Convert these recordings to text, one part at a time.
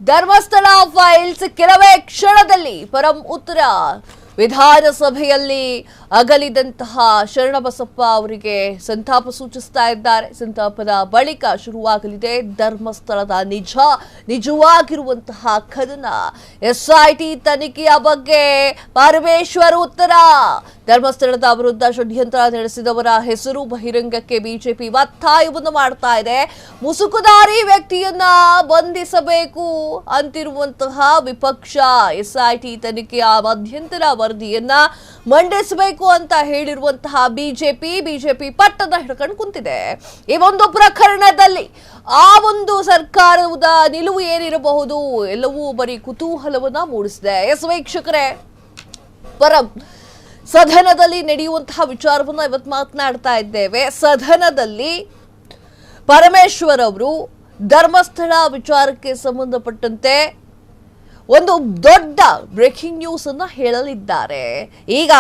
Dharmasthala files ಕೆಲವೇ ಕ್ಷಣದಲ್ಲಿ ಪರಂ ಉತ್ತರ. ವಿಧಾನಸಭೆಯಲ್ಲಿ ಅಗಲಿದಂತಹ ಶರಣಬಸಪ್ಪ ಅವರಿಗೆ ಸಂತಾಪ ಸೂಚಿಸ್ತಾ ಇದ್ದಾರೆ. ಸಂತಾಪದ ಬಳಿಕ ಶುರುವಾಗಲಿದೆ ಧರ್ಮಸ್ಥಳದ ನಿಜವಾಗಿರುವಂತಹ ಕದನ. ಎಸ್ಐಟಿ ತನಿಖೆಯ ಬಗ್ಗೆ ಪರಮೇಶ್ವರ್ ಉತ್ತರ. ಧರ್ಮಸ್ಥಳದ ವಿರುದ್ಧ ಷಡ್ಯಂತ್ರ ನಡೆಸಿದವರ ಹೆಸರು ಬಹಿರಂಗಕ್ಕೆ ಬಿಜೆಪಿ ಒತ್ತಾಯವನ್ನು ಮಾಡ್ತಾ ಇದೆ. ಮುಸುಕುದಾರಿ ವ್ಯಕ್ತಿಯನ್ನ ಬಂಧಿಸಬೇಕು ಅಂತಿರುವಂತಹ ವಿಪಕ್ಷ ಎಸ್ಐಟಿ ತನಿಖೆಯ ಮಧ್ಯಂತರ ವರದಿಯನ್ನ ಮಂಡಿಸಬೇಕು ಅಂತ ಹೇಳಿರುವಂತಹ ಬಿಜೆಪಿ ಪಟ್ಟದ ಹಿಡ್ಕೊಂಡು ಕುಂತಿದೆ. ಈ ಒಂದು ಪ್ರಕರಣದಲ್ಲಿ ಆ ಒಂದು ಸರ್ಕಾರದ ನಿಲುವು ಏನಿರಬಹುದು ಎಲ್ಲವೂ ಬರೀ ಕುತೂಹಲವನ್ನ ಮೂಡಿಸಿದೆ. ಎಸ್ ವೀಕ್ಷಕರೇ, ಪರಂ ಸದನದಲ್ಲಿ ನಡೆಯುವಂತಹ ವಿಚಾರವನ್ನು ಇವತ್ತು ಮಾತನಾಡ್ತಾ ಇದ್ದೇವೆ. ಸದನದಲ್ಲಿ ಪರಮೇಶ್ವರ್ ಅವರು ಧರ್ಮಸ್ಥಳ ವಿಚಾರಕ್ಕೆ ಸಂಬಂಧಪಟ್ಟಂತೆ ಒಂದು ದೊಡ್ಡ ಬ್ರೇಕಿಂಗ್ ನ್ಯೂಸ್ ಅನ್ನ ಹೇಳಲಿದ್ದಾರೆ. ಈಗ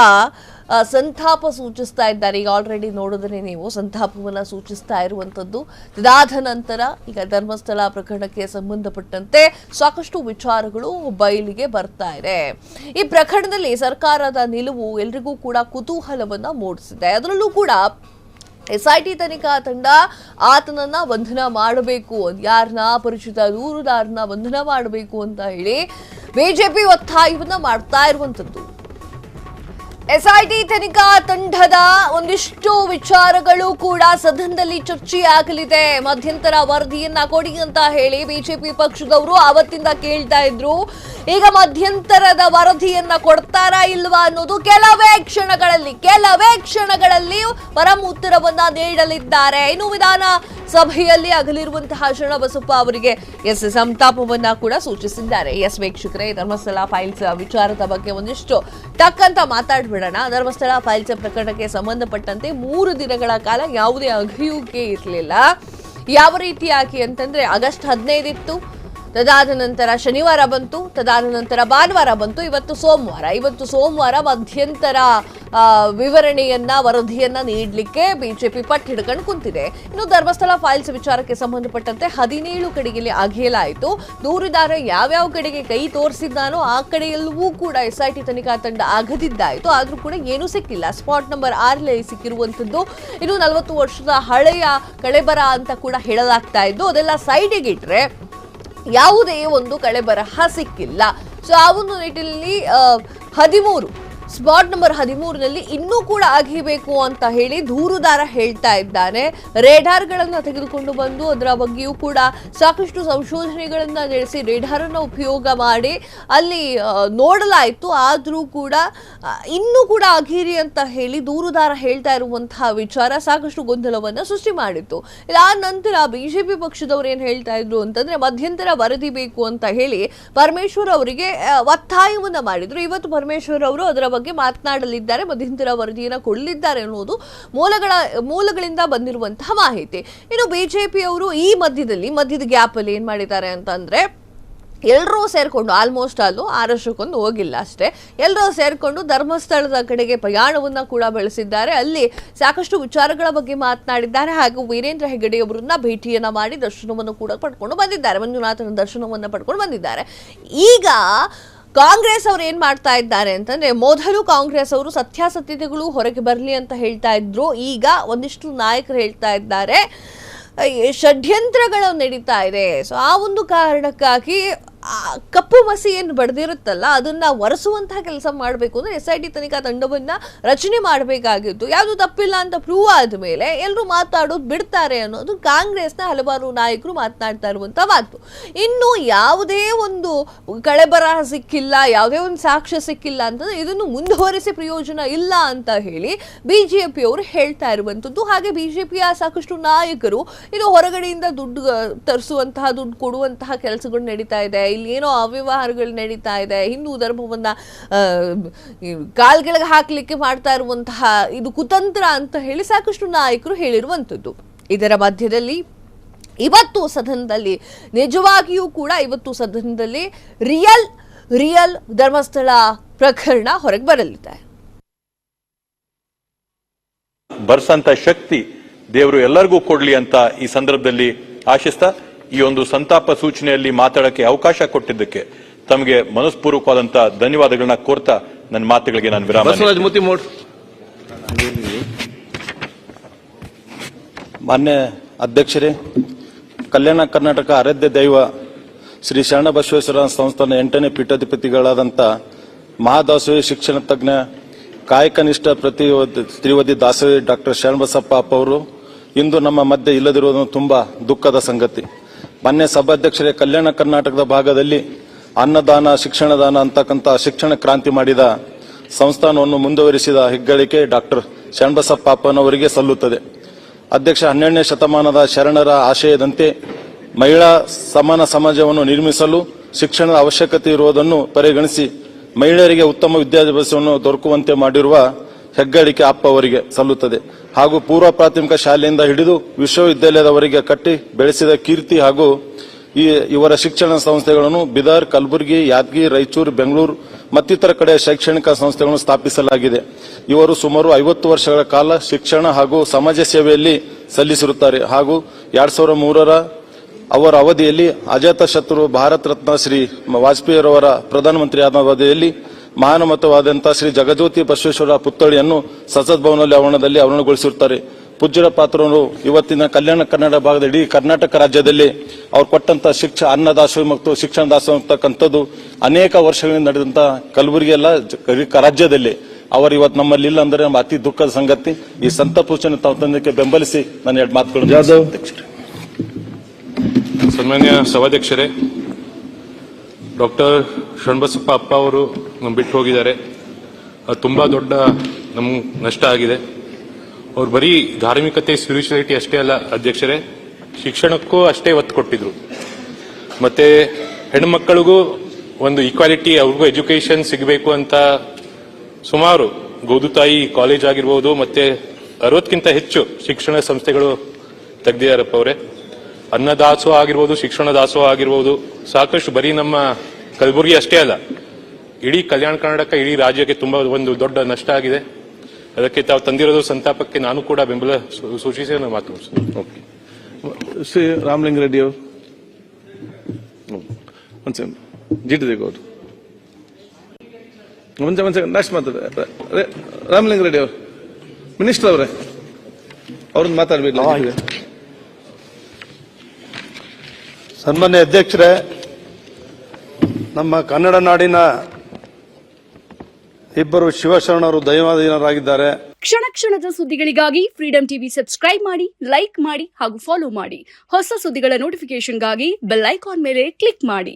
ಸಂತಾಪ ಸೂಚಿಸ್ತಾ ಇದ್ದಾರೆ. ಈಗ ಆಲ್ರೆಡಿ ನೋಡಿದ್ರೆ ನೀವು ಸಂತಾಪವನ್ನ ಸೂಚಿಸ್ತಾ ಇರುವಂತದ್ದು. ಇದಾದ ನಂತರ ಈಗ ಧರ್ಮಸ್ಥಳ ಪ್ರಕರಣಕ್ಕೆ ಸಂಬಂಧಪಟ್ಟಂತೆ ಸಾಕಷ್ಟು ವಿಚಾರಗಳು ಬಯಲಿಗೆ ಬರ್ತಾ ಇದೆ. ಈ ಪ್ರಕರಣದಲ್ಲಿ ಸರ್ಕಾರದ ನಿಲುವು ಎಲ್ರಿಗೂ ಕೂಡ ಕುತೂಹಲವನ್ನ ಮೂಡಿಸಿದೆ. ಅದರಲ್ಲೂ ಕೂಡ ಎಸ್ಐಟಿ ತನಿಖಾ ತಂಡ ಆತನನ್ನ ಬಂಧನ ಮಾಡಬೇಕು, ಯಾರನ್ನ ಅಪರಿಚಿತ ದೂರುದಾರನ ಬಂಧನ ಮಾಡಬೇಕು ಅಂತ ಹೇಳಿ ಬಿಜೆಪಿ ಒತ್ತಾಯವನ್ನ ಮಾಡ್ತಾ ಇರುವಂತದ್ದು. ಎಸ್ಐಟಿ ತನಿಖಾ ತಂಡದ ಒಂದಿಷ್ಟು ವಿಚಾರಗಳು ಕೂಡ ಸದನದಲ್ಲಿ ಚರ್ಚೆಯಾಗಲಿದೆ. ಮಧ್ಯಂತರ ವರದಿಯನ್ನ ಕೊಡಿ ಅಂತ ಹೇಳಿ ಬಿಜೆಪಿ ಪಕ್ಷದವರು ಅವತ್ತಿಂದ ಕೇಳ್ತಾ ಇದ್ರು. ಈಗ ಮಧ್ಯಂತರದ ವರದಿಯನ್ನ ಕೊಡ್ತಾರಾ ಇಲ್ವಾ ಅನ್ನೋದು ಕೆಲವೇ ಕ್ಷಣಗಳಲ್ಲಿ ಪರಂ ಉತ್ತರವನ್ನ ನೀಡಲಿದ್ದಾರೆ. ಇನ್ನು ವಿಧಾನ ಸಭೆಯಲ್ಲಿ ಅಗಲಿರುವಂತಹ ಶರಣಬಸಪ್ಪ ಅವರಿಗೆ ಸಂತಾಪವನ್ನ ಕೂಡ ಸೂಚಿಸಿದ್ದಾರೆ. ಎಸ್ ವೀಕ್ಷಕರೇ, ಧರ್ಮಸ್ಥಳ ಫೈಲ್ಸ್ ವಿಚಾರದ ಬಗ್ಗೆ ಒಂದಿಷ್ಟು ಟಕ್ ಅಂತ ಮಾತಾಡ್ಬಿಡೋಣ. ಧರ್ಮಸ್ಥಳ ಫೈಲ್ಸ್ ಪ್ರಕರಣಕ್ಕೆ ಸಂಬಂಧಪಟ್ಟಂತೆ 3 ದಿನಗಳ ಕಾಲ ಯಾವುದೇ ಅಘಯುವಿಕೆ ಇರಲಿಲ್ಲ. ಯಾವ ರೀತಿಯಾಗಿ ಅಂತಂದ್ರೆ ಆಗಸ್ಟ್ 15 ಇತ್ತು, ತದಾದ ನಂತರ ಶನಿವಾರ ಬಂತು, ತದಾದ ನಂತರ ಭಾನುವಾರ ಬಂತು, ಇವತ್ತು ಸೋಮವಾರ ಮಧ್ಯಂತರ ವರದಿಯನ್ನ ನೀಡಲಿಕ್ಕೆ ಬಿಜೆಪಿ ಪಟ್ಟು ಹಿಡ್ಕೊಂಡು ಕುಂತಿದೆ. ಇನ್ನು ಧರ್ಮಸ್ಥಳ ಫೈಲ್ಸ್ ವಿಚಾರಕ್ಕೆ ಸಂಬಂಧಪಟ್ಟಂತೆ 17 ಕಡೆಯಲ್ಲಿ ಅಗೆಯಲಾಯಿತು. ದೂರುದಾರ ಯಾವ್ಯಾವ ಕಡೆಗೆ ಕೈ ತೋರಿಸಿದ್ದಾನೋ ಆ ಕಡೆಯಲ್ಲೂ ಕೂಡ ಎಸ್ಐಟಿ ತನಿಖಾ ತಂಡ ಅಗದಿದ್ದಾಯಿತು. ಆದ್ರೂ ಕೂಡ ಏನೂ ಸಿಕ್ಕಿಲ್ಲ. Spot number 6 ಸಿಕ್ಕಿರುವಂತದ್ದು. ಇನ್ನು 40 ವರ್ಷದ ಹಳೆಯ ಕಳೆಬರ ಅಂತ ಕೂಡ ಹೇಳಲಾಗ್ತಾ ಇದ್ದು, ಅದೆಲ್ಲ ಸೈಡಿಗೆ ಇಟ್ರೆ ಯಾವುದೇ ಒಂದು ಕಳೆಬರಹ ಸಿಕ್ಕಿಲ್ಲ. ಸೊ ಆ ಒಂದು ನಿಟ್ಟಿನಲ್ಲಿ 13 ಸ್ಪಾಟ್ ನಂಬರ್ 13ನಲ್ಲಿ ಇನ್ನೂ ಕೂಡ ಅಗಿಬೇಕು ಅಂತ ಹೇಳಿ ದೂರುದಾರ ಹೇಳ್ತಾ ಇದ್ದಾನೆ. ರೇಡಾರ್ಗಳನ್ನ ತೆಗೆದುಕೊಂಡು ಬಂದು ಅದರ ಬಗ್ಗೆಯೂ ಕೂಡ ಸಾಕಷ್ಟು ಸಂಶೋಧನೆಗಳನ್ನ ನಡೆಸಿ ರೇಡಾರ್ ಅನ್ನ ಉಪಯೋಗ ಮಾಡಿ ಅಲ್ಲಿ ನೋಡಲಾಯಿತು. ಆದ್ರೂ ಕೂಡ ಇನ್ನೂ ಕೂಡ ಅಗಿರಿ ಅಂತ ಹೇಳಿ ದೂರುದಾರ ಹೇಳ್ತಾ ಇರುವಂತಹ ವಿಚಾರ ಸಾಕಷ್ಟು ಗೊಂದಲವನ್ನ ಸೃಷ್ಟಿ ಮಾಡಿತ್ತು. ಇದಾದ ನಂತರ ಬಿಜೆಪಿ ಪಕ್ಷದವ್ರು ಏನ್ ಹೇಳ್ತಾ ಇದ್ರು ಅಂತಂದ್ರೆ ಮಧ್ಯಂತರ ವರದಿ ಬೇಕು ಅಂತ ಹೇಳಿ ಪರಮೇಶ್ವರ್ ಅವರಿಗೆ ಒತ್ತಾಯವನ್ನ ಮಾಡಿದ್ರು. ಇವತ್ತು ಪರಮೇಶ್ವರ್ ಅವರು ಅದರ ಬಗ್ಗೆ ಮಾತನಾಡಲಿದ್ದಾರೆ, ಮಧ್ಯಂತರ ವರದಿಯನ್ನು ಕೊಡಲಿದ್ದಾರೆ ಅನ್ನೋದು ಮೂಲಗಳಿಂದ ಬಂದಿರುವಂತಹ ಮಾಹಿತಿ. ಇನ್ನು ಬಿಜೆಪಿ ಅವರು ಈ ಮಧ್ಯದ ಗ್ಯಾಪ್ ಅಲ್ಲಿ ಏನ್ ಮಾಡಿದ್ದಾರೆ ಅಂತಂದ್ರೆ ಎಲ್ಲರೂ ಸೇರ್ಕೊಂಡು ಆಲ್ಮೋಸ್ಟ್ ಅಲ್ಲೂ 6 ವರ್ಷಕ್ಕೊಂದು ಹೋಗಿಲ್ಲ ಅಷ್ಟೇ, ಎಲ್ಲರೂ ಸೇರ್ಕೊಂಡು ಧರ್ಮಸ್ಥಳದ ಕಡೆಗೆ ಪ್ರಯಾಣವನ್ನ ಕೂಡ ಬೆಳೆಸಿದ್ದಾರೆ. ಅಲ್ಲಿ ಸಾಕಷ್ಟು ವಿಚಾರಗಳ ಬಗ್ಗೆ ಮಾತನಾಡಿದ್ದಾರೆ. ಹಾಗೂ ವೀರೇಂದ್ರ ಹೆಗ್ಗಡೆ ಅವರನ್ನ ಭೇಟಿಯನ್ನ ಮಾಡಿ ದರ್ಶನವನ್ನು ಕೂಡ ಪಡ್ಕೊಂಡು ಬಂದಿದ್ದಾರೆ, ಮಂಜುನಾಥನ ದರ್ಶನವನ್ನ ಪಡ್ಕೊಂಡು ಬಂದಿದ್ದಾರೆ. ಈಗ ಕಾಂಗ್ರೆಸ್ ಅವರು ಏನ್ ಮಾಡ್ತಾ ಇದ್ದಾರೆ ಅಂತಂದ್ರೆ, ಮೊದಲು ಕಾಂಗ್ರೆಸ್ ಅವರು ಸತ್ಯಾಸತ್ಯತೆಗಳು ಹೊರಗೆ ಬರಲಿ ಅಂತ ಹೇಳ್ತಾ ಇದ್ರು. ಈಗ ಒಂದಿಷ್ಟು ನಾಯಕರು ಹೇಳ್ತಾ ಇದ್ದಾರೆ ಷಡ್ಯಂತ್ರಗಳು ನಡೀತಾ ಇದೆ. ಸೊ ಆ ಒಂದು ಕಾರಣಕ್ಕಾಗಿ ಕಪ್ಪು ಮಸಿ ಏನು ಬಡ್ದಿರುತ್ತಲ್ಲ ಅದನ್ನ ಒರೆಸುವಂತಹ ಕೆಲಸ ಮಾಡಬೇಕು ಅಂದ್ರೆ ಎಸ್ಐಟಿ ತನಿಖಾ ತಂಡವನ್ನ ರಚನೆ ಮಾಡಬೇಕಾಗಿತ್ತು. ಯಾವುದು ತಪ್ಪಿಲ್ಲ ಅಂತ ಪ್ರೂವ್ ಆದ್ಮೇಲೆ ಎಲ್ಲರೂ ಮಾತಾಡೋದು ಬಿಡ್ತಾರೆ ಅನ್ನೋದು ಕಾಂಗ್ರೆಸ್ನ ಹಲವಾರು ನಾಯಕರು ಮಾತನಾಡ್ತಾ ಇರುವಂತ ಮಾತು. ಇನ್ನು ಯಾವುದೇ ಒಂದು ಕಳೆಬರಹ ಸಿಕ್ಕಿಲ್ಲ, ಯಾವುದೇ ಒಂದು ಸಾಕ್ಷ್ಯ ಸಿಕ್ಕಿಲ್ಲ ಅಂತಂದ್ರೆ ಇದನ್ನು ಮುಂದುವರಿಸಿ ಪ್ರಯೋಜನ ಇಲ್ಲ ಅಂತ ಹೇಳಿ ಬಿಜೆಪಿ ಅವರು ಹೇಳ್ತಾ ಇರುವಂತದ್ದು. ಹಾಗೆ ಬಿಜೆಪಿಯ ಸಾಕಷ್ಟು ನಾಯಕರು ಇದು ಹೊರಗಡೆಯಿಂದ ದುಡ್ಡು ತರಿಸುವಂತಹ, ದುಡ್ಡು ಕೊಡುವಂತಹ ಕೆಲಸಗಳು ನಡೀತಾ ಇದೆ, ಇಲ್ಲಿ ಏನೋ ಅವ್ಯವಹಾರಗಳು ನಡೀತಾ ಇದೆ, ಹಿಂದೂ ಧರ್ಮವನ್ನ ಕಾಲ್ಗಳಿಗೆ ಹಾಕ್ಲಿಕ್ಕೆ ಮಾಡ್ತಾ ಇರುವಂತಹ ಇದು ಕುತಂತ್ರ ಅಂತ ಹೇಳಿ ಸಾಕಷ್ಟು ನಾಯಕರು ಹೇಳಿರುವಂತದ್ದು. ಇದರ ಮಧ್ಯದಲ್ಲಿ ಇವತ್ತು ಸದನದಲ್ಲಿ ನಿಜವಾಗಿಯೂ ಕೂಡ ರಿಯಲ್ ಧರ್ಮಸ್ಥಳ ಪ್ರಕರಣ ಹೊರಗೆ ಬರಲಿದೆ. ಬರ್ಸಂತ ಶಕ್ತಿ ದೇವರು ಎಲ್ಲರಿಗೂ ಕೊಡ್ಲಿ ಅಂತ ಈ ಸಂದರ್ಭದಲ್ಲಿ ಆಶಿಸ್ತಾ ಈ ಒಂದು ಸಂತಾಪ ಸೂಚನೆಯಲ್ಲಿ ಮಾತಾಡಕ್ಕೆ ಅವಕಾಶ ಕೊಟ್ಟಿದ್ದಕ್ಕೆ ತಮಗೆ ಮನಸ್ಪೂರ್ವಕವಾದಂತ ಧನ್ಯವಾದಗಳನ್ನ ಕೋರ್ತಾ ನನ್ನ ಮಾತುಗಳಿಗೆ ನಾನು ವಿರಾಮ. ಮಾನ್ಯ ಅಧ್ಯಕ್ಷರೇ, ಕಲ್ಯಾಣ ಕರ್ನಾಟಕ ಆರಾಧ್ಯ ದೈವ ಶ್ರೀ ಶರಣಬಸವೇಶ್ವರ ಸಂಸ್ಥಾನ 8ನೇ ಪೀಠಾಧಿಪತಿಗಳಾದಂಥ ಮಹಾದಾಸೋಹಿ ಶಿಕ್ಷಣ ತಜ್ಞ ಕಾಯಕನಿಷ್ಠ ತ್ರಿವದಿ ದಾಸೋಹಿ ಡಾಕ್ಟರ್ ಶರಣಬಸಪ್ಪ ಅಪ್ಪ ಅವರು ಇಂದು ನಮ್ಮ ಮಧ್ಯೆ ಇಲ್ಲದಿರುವುದು ತುಂಬಾ ದುಃಖದ ಸಂಗತಿ. ಮಾನ್ಯ ಸಭಾಧ್ಯಕ್ಷರೇ, ಕಲ್ಯಾಣ ಕರ್ನಾಟಕದ ಭಾಗದಲ್ಲಿ ಅನ್ನದಾನ ಶಿಕ್ಷಣದಾನ ಅಂತಕ್ಕಂಥ ಶಿಕ್ಷಣ ಕ್ರಾಂತಿ ಮಾಡಿದ ಸಂಸ್ಥಾನವನ್ನು ಮುಂದುವರಿಸಿದ ಹೆಗ್ಗಳಿಕೆ ಡಾಕ್ಟರ್ ಶರಣಬಸಪ್ಪ ಅಪ್ಪನವರಿಗೆ ಸಲ್ಲುತ್ತದೆ. ಅಧ್ಯಕ್ಷ, 12ನೇ ಶತಮಾನದ ಶರಣರ ಆಶಯದಂತೆ ಮಹಿಳಾ ಸಮಾನ ಸಮಾಜವನ್ನು ನಿರ್ಮಿಸಲು ಶಿಕ್ಷಣದ ಅವಶ್ಯಕತೆ ಇರುವುದನ್ನು ಪರಿಗಣಿಸಿ ಮಹಿಳೆಯರಿಗೆ ಉತ್ತಮ ವಿದ್ಯಾಭ್ಯಾಸವನ್ನು ದೊರಕುವಂತೆ ಮಾಡಿರುವ ಹೆಗ್ಗಳಿಕೆ ಅಪ್ಪ ಅವರಿಗೆ ಸಲ್ಲುತ್ತದೆ. ಹಾಗೂ ಪೂರ್ವ ಪ್ರಾಥಮಿಕ ಶಾಲೆಯಿಂದ ಹಿಡಿದು ವಿಶ್ವವಿದ್ಯಾಲಯದವರೆಗೆ ಕಟ್ಟಿ ಬೆಳೆಸಿದ ಕೀರ್ತಿ ಹಾಗೂ ಇವರ ಶಿಕ್ಷಣ ಸಂಸ್ಥೆಗಳನ್ನು ಬಿದರ್, ಕಲಬುರಗಿ, ಯಾದಗಿರಿ, ರಾಯಚೂರು, ಬೆಂಗಳೂರು ಮತ್ತಿತರ ಕಡೆ ಶೈಕ್ಷಣಿಕ ಸಂಸ್ಥೆಗಳನ್ನು ಸ್ಥಾಪಿಸಲಾಗಿದೆ. ಇವರು ಸುಮಾರು 50 ವರ್ಷಗಳ ಕಾಲ ಶಿಕ್ಷಣ ಹಾಗೂ ಸಮಾಜ ಸೇವೆಯಲ್ಲಿ ಸಲ್ಲಿಸಿರುತ್ತಾರೆ. ಹಾಗೂ 2003ರ ಅವರ ಅವಧಿಯಲ್ಲಿ ಅಜಾತಶತ್ರು ಭಾರತ ರತ್ನ ಶ್ರೀ ವಾಜಪೇಯಿರವರ ಪ್ರಧಾನಮಂತ್ರಿ ಆದ ಅವಧಿಯಲ್ಲಿ ಮಹಾನಮತವಾದಂತಹ ಶ್ರೀ ಜಗಜ್ಯೋತಿ ಬಸವೇಶ್ವರ ಪುತ್ಥಳಿಯನ್ನು ಸಂಸತ್ ಭವನದಲ್ಲಿ ಆವರಣದಲ್ಲಿ ಅನಾವರಣಗೊಳಿಸಿರುತ್ತಾರೆ. ಪೂಜ್ಯರ ಪಾತ್ರರು ಇವತ್ತಿನ ಕಲ್ಯಾಣ ಕರ್ನಾಟಕ ಭಾಗದ ಇಡೀ ಕರ್ನಾಟಕ ರಾಜ್ಯದಲ್ಲಿ ಅವ್ರು ಕೊಟ್ಟಂತ ಅನ್ನದಾಸೋಹ ಮತ್ತು ಶಿಕ್ಷಣ ದಾಸೋಹ ಅಂತಕ್ಕಂಥದ್ದು ಅನೇಕ ವರ್ಷಗಳಿಂದ ನಡೆದಂತ ಕಲಬುರಗಿ ಎಲ್ಲ ರಾಜ್ಯದಲ್ಲಿ ಅವರು ಇವತ್ತು ನಮ್ಮಲ್ಲಿ ಇಲ್ಲ ಅಂದ್ರೆ ನಮ್ಮ ಅತಿ ದುಃಖದ ಸಂಗತಿ. ಈ ಸಂತಾಪ ಸೂಚನೆ ತಾವು ತಂದಕ್ಕೆ ಬೆಂಬಲಿಸಿ ನಾನು 2 ಮಾತುಗಳು. ಸನ್ಮಾನ್ಯ ಸಭಾಧ್ಯಕ್ಷರೇ, ಡಾಕ್ಟರ್ ಶರಣಬಸಪ್ಪ ಅಪ್ಪ ಅವರು ಬಿಟ್ಟು ಹೋಗಿದ್ದಾರೆ. ಅದು ತುಂಬಾ ದೊಡ್ಡ ನಮ್ಗೆ ನಷ್ಟ ಆಗಿದೆ. ಅವ್ರು ಬರೀ ಧಾರ್ಮಿಕತೆ ಸ್ಪಿರಿಚುಯಾಲಿಟಿ ಅಷ್ಟೇ ಅಲ್ಲ ಅಧ್ಯಕ್ಷರೇ, ಶಿಕ್ಷಣಕ್ಕೂ ಅಷ್ಟೇ ಒತ್ತು ಕೊಟ್ಟಿದ್ರು. ಮತ್ತೆ ಹೆಣ್ಮಕ್ಕಳಿಗೂ ಒಂದು ಈಕ್ವಾಲಿಟಿ, ಅವ್ರಿಗೂ ಎಜುಕೇಶನ್ ಸಿಗಬೇಕು ಅಂತ ಸುಮಾರು ಗೋದುತಾಯಿ ಕಾಲೇಜ್ ಆಗಿರ್ಬೋದು ಮತ್ತೆ 60ಕ್ಕಿಂತ ಹೆಚ್ಚು ಶಿಕ್ಷಣ ಸಂಸ್ಥೆಗಳು ತೆಗ್ದಿದ್ದಾರಪ್ಪ ಅವರೇ. ಅನ್ನದಾಸೋಹ ಆಗಿರ್ಬೋದು, ಶಿಕ್ಷಣ ದಾಸೋಹ ಆಗಿರ್ಬೋದು, ಸಾಕಷ್ಟು ಬರೀ ನಮ್ಮ ಕಲಬುರಗಿ ಅಷ್ಟೇ ಅಲ್ಲ, ಇಡೀ ಕಲ್ಯಾಣ ಕರ್ನಾಟಕ, ಇಡೀ ರಾಜ್ಯಕ್ಕೆ ತುಂಬಾ ಒಂದು ದೊಡ್ಡ ನಷ್ಟ ಆಗಿದೆ. ಅದಕ್ಕೆ ತಾವು ತಂದಿರೋದು ಸಂತಾಪಕ್ಕೆ ನಾನು ಕೂಡ ಬೆಂಬಲ ಸೂಚಿಸಿ ನಾನು ಮಾತು ಶ್ರೀ ರಾಮಲಿಂಗ ರೆಡ್ಡಿ ಅವರು ಜಿಟಿದೇಗೌಡ ನೆಕ್ಸ್ಟ್ ಮಾತಾಡ ರಾಮಲಿಂಗ ರೆಡ್ಡಿ ಅವರು ಮಿನಿಸ್ಟರ್ ಅವರೇ ಅವ್ರನ್ನ ಮಾತಾಡಬೇಕು. ಸನ್ಮಾನ್ಯ ಅಧ್ಯಕ್ಷರೇ, ನಮ್ಮ ಕನ್ನಡ ನಾಡಿನ ಇಬ್ಬರು ಶಿವಶರಣರು ದೈವಾಧೀನರಾಗಿದ್ದಾರೆ. ಕ್ಷಣ ಕ್ಷಣದ ಸುದ್ದಿಗಳಿಗಾಗಿ ಫ್ರೀಡಂ ಟಿವಿ ಸಬ್ಸ್ಕ್ರೈಬ್ ಮಾಡಿ, ಲೈಕ್ ಮಾಡಿ ಹಾಗೂ ಫಾಲೋ ಮಾಡಿ. ಹೊಸ ಸುದ್ದಿಗಳ ನೋಟಿಫಿಕೇಶನ್ಗಾಗಿ ಬೆಲ್ ಐಕಾನ್ ಮೇಲೆ ಕ್ಲಿಕ್ ಮಾಡಿ.